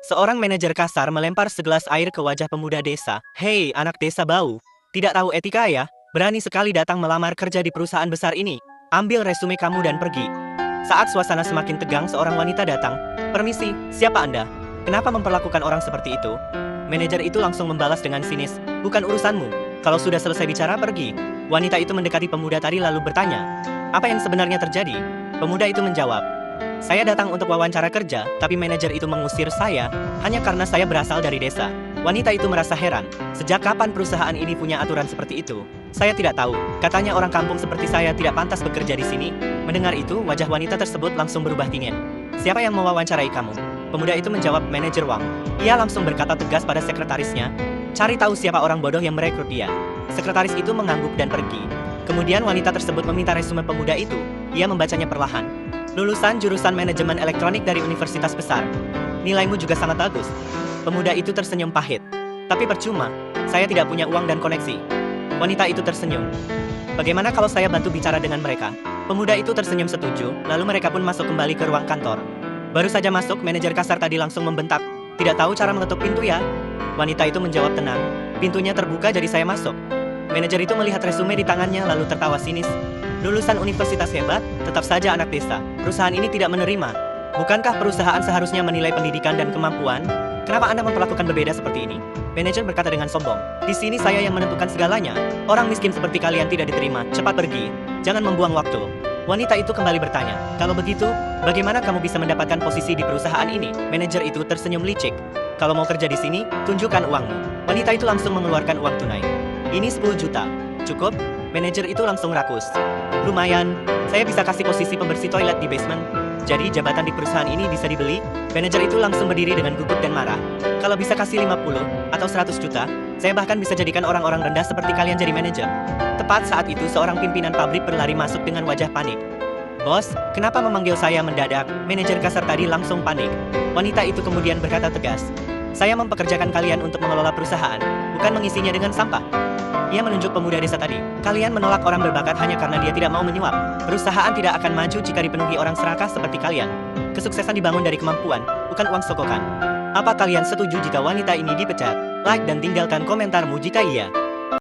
Seorang manajer kasar melempar segelas air ke wajah pemuda desa. Hei, anak desa bau. Tidak tahu etika ya? Berani sekali datang melamar kerja di perusahaan besar ini. Ambil resume kamu dan pergi. Saat suasana semakin tegang, seorang wanita datang. Permisi, siapa Anda? Kenapa memperlakukan orang seperti itu? Manajer itu langsung membalas dengan sinis. Bukan urusanmu. Kalau sudah selesai bicara, pergi. Wanita itu mendekati pemuda tadi lalu bertanya. Apa yang sebenarnya terjadi? Pemuda itu menjawab. Saya datang untuk wawancara kerja, tapi manajer itu mengusir saya hanya karena saya berasal dari desa. Wanita itu merasa heran. Sejak kapan perusahaan ini punya aturan seperti itu? Saya tidak tahu. Katanya orang kampung seperti saya tidak pantas bekerja di sini. Mendengar itu, wajah wanita tersebut langsung berubah dingin. Siapa yang mewawancarai kamu? Pemuda itu menjawab manajer Wang. Ia langsung berkata tegas pada sekretarisnya. Cari tahu siapa orang bodoh yang merekrut dia. Sekretaris itu mengangguk dan pergi. Kemudian wanita tersebut meminta resume pemuda itu. Ia membacanya perlahan. Lulusan jurusan manajemen elektronik dari universitas besar. Nilaimu juga sangat bagus. Pemuda itu tersenyum pahit. Tapi percuma, saya tidak punya uang dan koneksi. Wanita itu tersenyum. Bagaimana kalau saya bantu bicara dengan mereka? Pemuda itu tersenyum setuju, lalu mereka pun masuk kembali ke ruang kantor. Baru saja masuk, manajer kasar tadi langsung membentak. Tidak tahu cara mengetuk pintu ya? Wanita itu menjawab tenang. Pintunya terbuka jadi saya masuk. Manajer itu melihat resume di tangannya lalu tertawa sinis. Lulusan universitas hebat, tetap saja anak desa. Perusahaan ini tidak menerima. Bukankah perusahaan seharusnya menilai pendidikan dan kemampuan? Kenapa Anda memperlakukan berbeda seperti ini? Manajer berkata dengan sombong. Di sini saya yang menentukan segalanya. Orang miskin seperti kalian tidak diterima. Cepat pergi. Jangan membuang waktu. Wanita itu kembali bertanya. Kalau begitu, bagaimana kamu bisa mendapatkan posisi di perusahaan ini? Manajer itu tersenyum licik. Kalau mau kerja di sini, tunjukkan uangmu. Wanita itu langsung mengeluarkan uang tunai. Ini 10 juta. Cukup? Manajer itu langsung rakus. Lumayan, saya bisa kasih posisi pembersih toilet di basement. Jadi jabatan di perusahaan ini bisa dibeli? Manajer itu langsung berdiri dengan gugup dan marah. Kalau bisa kasih 50 atau 100 juta, saya bahkan bisa jadikan orang-orang rendah seperti kalian jadi manajer. Tepat saat itu seorang pimpinan pabrik berlari masuk dengan wajah panik. Bos, kenapa memanggil saya mendadak? Manajer kasar tadi langsung panik. Wanita itu kemudian berkata tegas. Saya mempekerjakan kalian untuk mengelola perusahaan, bukan mengisinya dengan sampah. Ia menunjuk pemuda desa tadi. Kalian menolak orang berbakat hanya karena dia tidak mau menyuap. Perusahaan tidak akan maju jika dipenuhi orang serakah seperti kalian. Kesuksesan dibangun dari kemampuan, bukan uang sokokan. Apa kalian setuju jika wanita ini dipecat? Like dan tinggalkan komentarmu jika iya.